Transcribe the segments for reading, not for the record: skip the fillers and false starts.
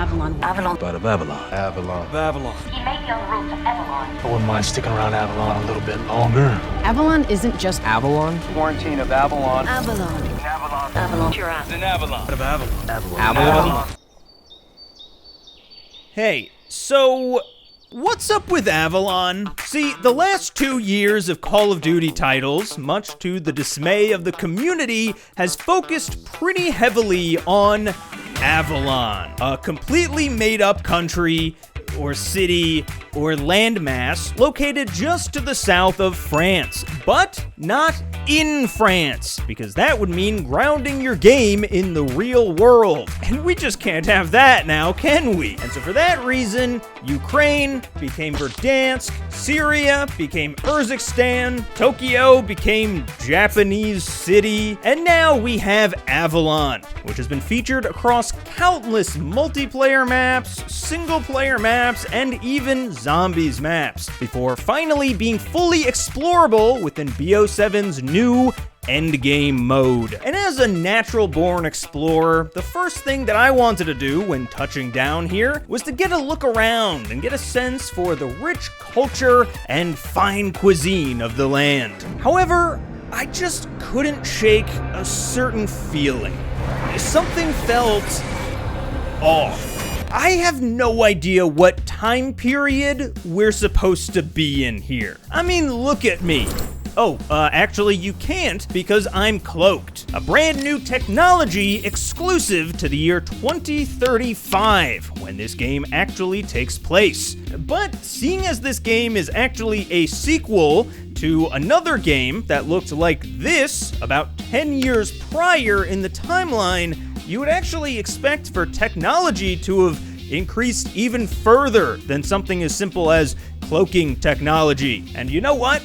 Avalon. Avalon. Part of Avalon. Avalon. Avalon. He may be en route to Avalon. I wouldn't mind sticking around Avalon a little bit longer. Avalon isn't just Avalon? Quarantine of Avalon. Avalon. Avalon. Avalon. Your ass. In Avalon. Part of Avalon. Avalon. Hey, so what's up with Avalon? See, the last 2 years of Call of Duty titles, much to the dismay of the community, has focused pretty heavily on Avalon, a completely made-up country or city or landmass located just to the south of France, but not in France, because that would mean grounding your game in the real world. And we just can't have that now, can we? And so for that reason, Ukraine became Verdansk, Syria became Urzikstan, Tokyo became Japanese City, and now we have Avalon, which has been featured across countless multiplayer maps, single-player maps, and even zombies maps, before finally being fully explorable within BO7's new endgame mode. And as a natural-born explorer, the first thing that I wanted to do when touching down here was to get a look around and get a sense for the rich culture and fine cuisine of the land. However, I just couldn't shake a certain feeling. Something felt off. I have no idea what time period we're supposed to be in here. I mean, look at me. Oh, actually you can't because I'm cloaked. A brand new technology exclusive to the year 2035, when this game actually takes place. But seeing as this game is actually a sequel to another game that looked like this about 10 years prior in the timeline, you would actually expect for technology to have increased even further than something as simple as cloaking technology. And you know what?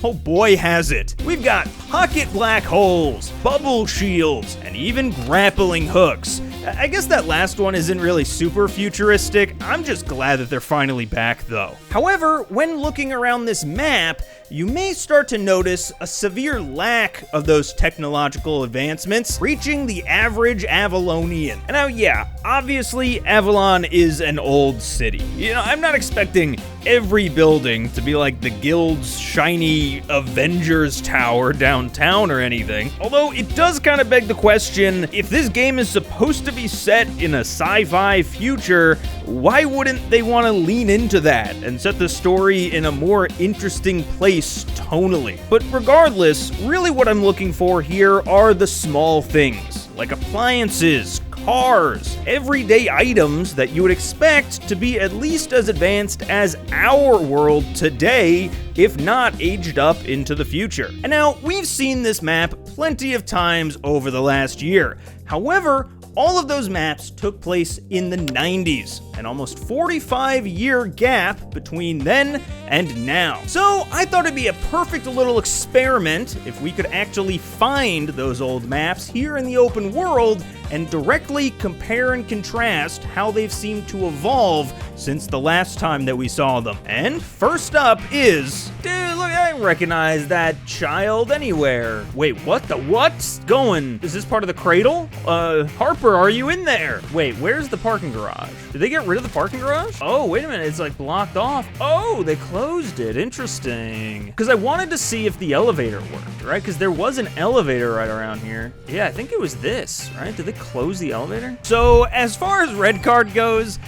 Oh boy has it. We've got pocket black holes, bubble shields, and even grappling hooks. I guess that last one isn't really super futuristic. I'm just glad that they're finally back though. However, when looking around this map, you may start to notice a severe lack of those technological advancements reaching the average Avalonian. And now, yeah, obviously Avalon is an old city. You know, I'm not expecting every building to be like the Guild's shiny Avengers Tower downtown or anything. Although it does kind of beg the question, if this game is supposed to be set in a sci-fi future, why wouldn't they want to lean into that and set the story in a more interesting place tonally? But regardless, really what I'm looking for here are the small things, like appliances, cars, everyday items that you would expect to be at least as advanced as our world today, if not aged up into the future. And now, we've seen this map plenty of times over the last year. However, all of those maps took place in the 90s, an almost 45-year gap between then and now. So I thought it'd be a perfect little experiment if we could actually find those old maps here in the open world and directly compare and contrast how they've seemed to evolve since the last time that we saw them. And first up is, dude, look, I recognize that child anywhere. Wait, what the what's going? Is this part of the cradle? Harper, are you in there? Wait, where's the parking garage? Did they get rid of the parking garage? Oh, wait a minute, it's like blocked off. Oh, they closed it, interesting. Because I wanted to see if the elevator worked, right? Because there was an elevator right around here. Yeah, I think it was this, right? Did they close the elevator? So as far as red card goes,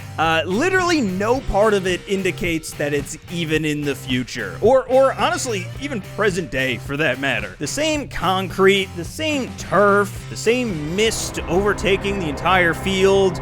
literally no part of it indicates that it's even in the future, or honestly, even present day for that matter. The same concrete, the same turf, the same mist overtaking the entire field.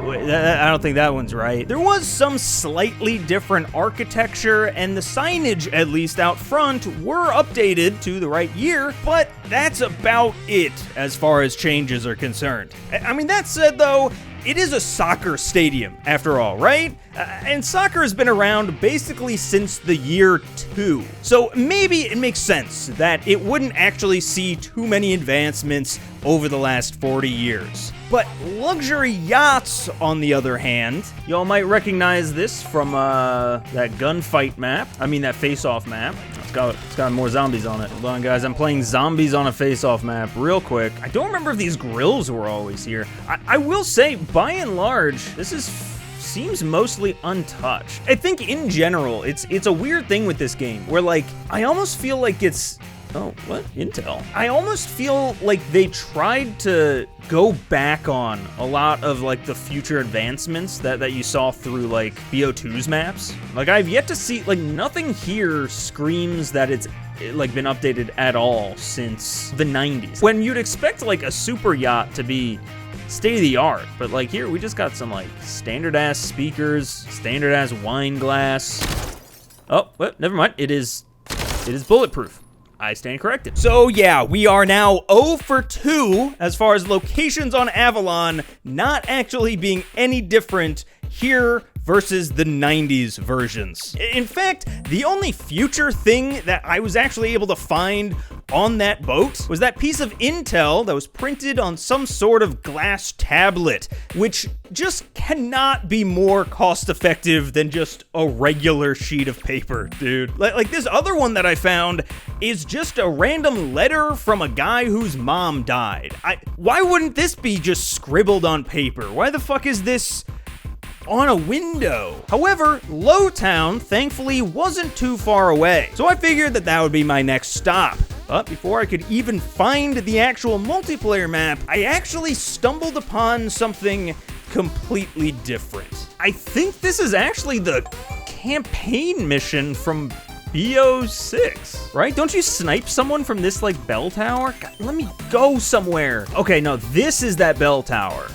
I don't think that one's right. There was some slightly different architecture, and the signage, at least out front, were updated to the right year, but that's about it as far as changes are concerned. I mean, that said though, it is a soccer stadium, after all, right? And soccer has been around basically since the year 2. So maybe it makes sense that it wouldn't actually see too many advancements over the last 40 years. But luxury yachts, on the other hand, y'all might recognize this from that gunfight map. I mean, that face-off map. It's got more zombies on it. Hold on, guys. I'm playing zombies on a face-off map real quick. I don't remember if these grills were always here. I will say, by and large, this seems mostly untouched. I think in general, it's a weird thing with this game where, like, I almost feel like it's... Oh, what? Intel. I almost feel like they tried to go back on a lot of, like, the future advancements that you saw through, like, BO2's maps. Like, I've yet to see, like, nothing here screams that it's, like, been updated at all since the 90s. When you'd expect, like, a super yacht to be state-of-the-art, but, like, here we just got some, like, standard-ass speakers, standard-ass wine glass. Oh, well, never mind. It is bulletproof. I stand corrected. So yeah, we are now 0 for 2 as far as locations on Avalon not actually being any different here versus the 90s versions. In fact, the only future thing that I was actually able to find on that boat was that piece of intel that was printed on some sort of glass tablet, which just cannot be more cost-effective than just a regular sheet of paper, dude. Like this other one that I found is just a random letter from a guy whose mom died. Why wouldn't this be just scribbled on paper? Why the fuck is this on a window? However, Lowtown thankfully wasn't too far away, so I figured that would be my next stop. But before I could even find the actual multiplayer map, I actually stumbled upon something completely different. I think this is actually the campaign mission from BO6, right? Don't you snipe someone from this, like, bell tower? God, let me go somewhere. Okay, no, this is that bell tower.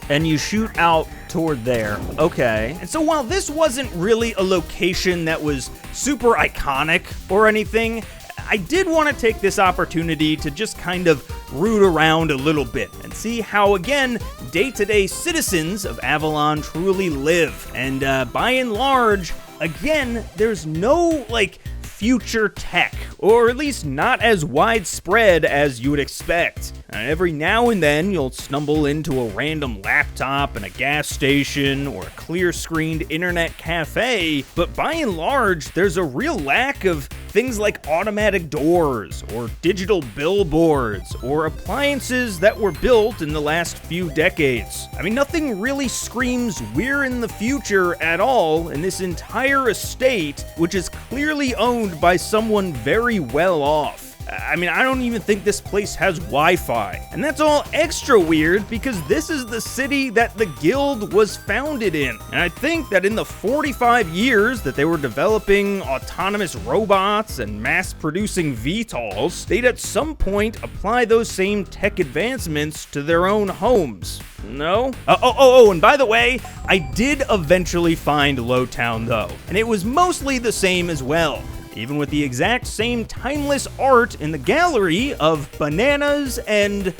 And you shoot out toward there. Okay. And so while this wasn't really a location that was super iconic or anything, I did want to take this opportunity to just kind of root around a little bit and see how, again, day-to-day citizens of Avalon truly live. And by and large, again, there's no, like, future tech, or at least not as widespread as you would expect. And every now and then, you'll stumble into a random laptop in a gas station or a clear-screened internet cafe, but by and large, there's a real lack of things like automatic doors, or digital billboards, or appliances that were built in the last few decades. I mean, nothing really screams we're in the future at all in this entire estate, which is clearly owned by someone very well off. I mean, I don't even think this place has Wi-Fi. And that's all extra weird because this is the city that the guild was founded in. And I think that in the 45 years that they were developing autonomous robots and mass-producing VTOLs, they'd at some point apply those same tech advancements to their own homes. No? Oh, and by the way, I did eventually find Lowtown though, and it was mostly the same as well. Even with the exact same timeless art in the gallery of bananas and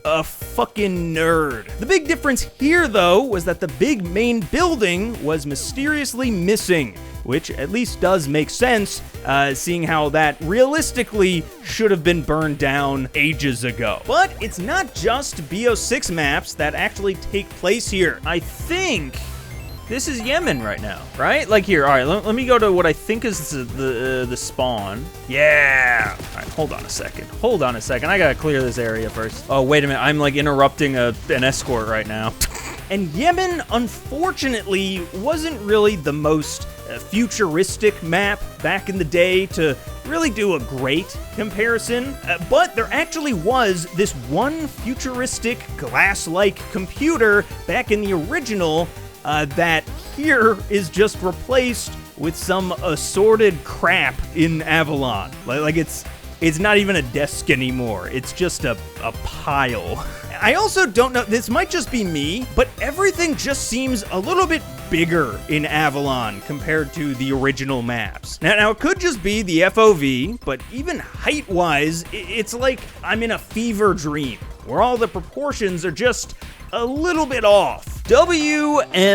a fucking nerd. The big difference here, though, was that the big main building was mysteriously missing, which at least does make sense, seeing how that realistically should have been burned down ages ago. But it's not just BO6 maps that actually take place here. I think this is Yemen right now, right? Like here, all right, let me go to what I think is the spawn. Yeah. All right, hold on a second. I gotta clear this area first. Oh, wait a minute, I'm like interrupting an escort right now. And Yemen, unfortunately, wasn't really the most futuristic map back in the day to really do a great comparison, but there actually was this one futuristic glass-like computer back in the original that here is just replaced with some assorted crap in Avalon. Like it's not even a desk anymore. It's just a pile. I also don't know, this might just be me, but everything just seems a little bit bigger in Avalon compared to the original maps. Now it could just be the FOV, but even height-wise, it's like I'm in a fever dream, where all the proportions are just a little bit off. WMD,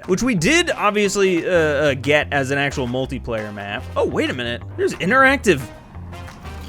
which we did obviously get as an actual multiplayer map. Oh, wait a minute, there's interactive.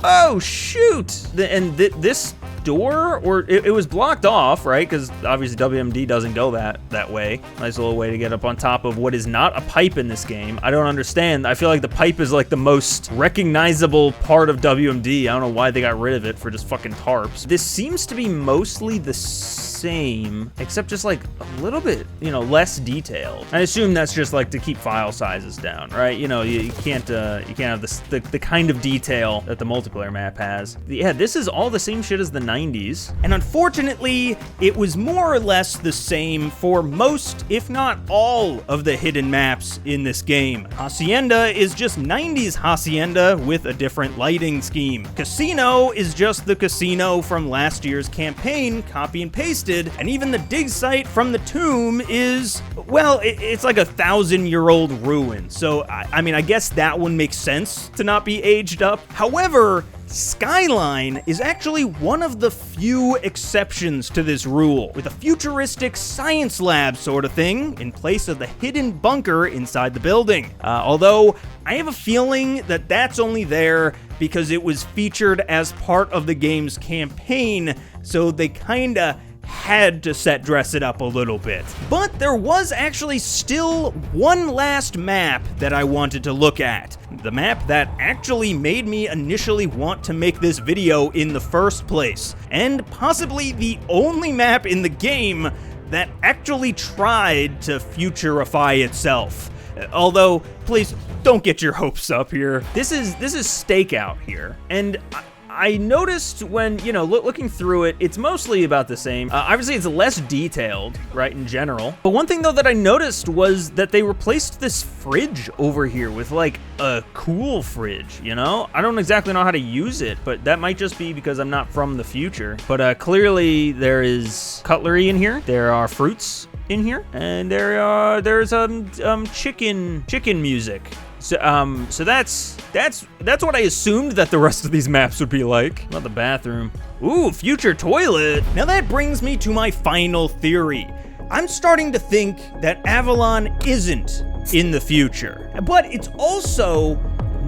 Oh, shoot. And this door, or it was blocked off, right? Because obviously WMD doesn't go that way. Nice little way to get up on top of what is not a pipe in this game. I don't understand. I feel like the pipe is like the most recognizable part of WMD. I don't know why they got rid of it for just fucking tarps. This seems to be mostly the same, except just like a little bit, you know, less detailed. I assume that's just like to keep file sizes down, right? You know, you can't have the kind of detail that the multiplayer map has. Yeah, this is all the same shit as the 90s. And unfortunately, it was more or less the same for most, if not all, of the hidden maps in this game. Hacienda is just 90s Hacienda with a different lighting scheme. Casino is just the casino from last year's campaign, copy and pasted, and even the dig site from the tomb is, well, it's like 1,000-year-old ruin. So, I mean, I guess that one makes sense to not be aged up. However, Skyline is actually one of the few exceptions to this rule, with a futuristic science lab sort of thing in place of the hidden bunker inside the building. Although, I have a feeling that that's only there because it was featured as part of the game's campaign, so they kinda had to dress it up a little bit. But there was actually still one last map that I wanted to look at. The map that actually made me initially want to make this video in the first place, and possibly the only map in the game that actually tried to futurify itself. Although, please don't get your hopes up here. This is Stakeout here, and I noticed when, you know, looking through it, it's mostly about the same. Obviously, it's less detailed, right, in general. But one thing, though, that I noticed was that they replaced this fridge over here with, like, a cool fridge, you know? I don't exactly know how to use it, but that might just be because I'm not from the future. But clearly, there is cutlery in here. There are fruits in here, and there's chicken music. So that's what I assumed that the rest of these maps would be like. How about the bathroom? Ooh, future toilet. Now that brings me to my final theory. I'm starting to think that Avalon isn't in the future, but it's also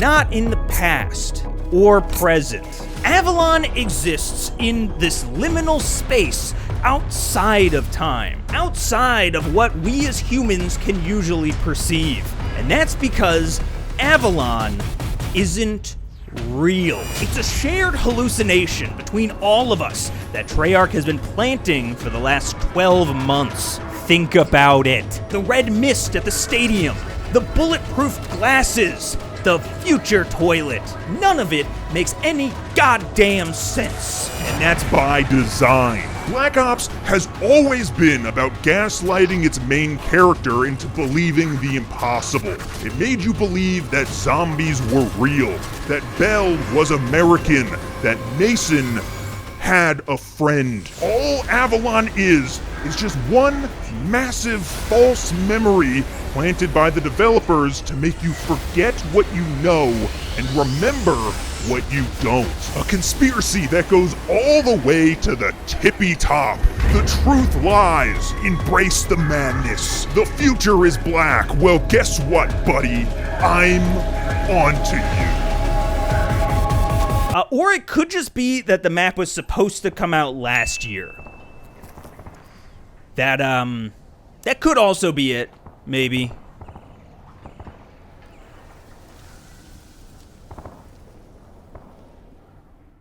not in the past or present. Avalon exists in this liminal space outside of time, outside of what we as humans can usually perceive. And that's because Avalon isn't real. It's a shared hallucination between all of us that Treyarch has been planting for the last 12 months. Think about it. The red mist at the stadium, the bulletproof glasses, the future toilet. None of it makes any goddamn sense. And that's by design. Black Ops has always been about gaslighting its main character into believing the impossible. It made you believe that zombies were real, that Bell was American, that Mason had a friend. All Avalon is just one massive false memory planted by the developers to make you forget what you know and remember what you don't. A conspiracy that goes all the way to the tippy top. The truth lies. Embrace the madness. The future is black. Well, guess what, buddy? I'm onto you. Or it could just be that the map was supposed to come out last year. That could also be it, maybe.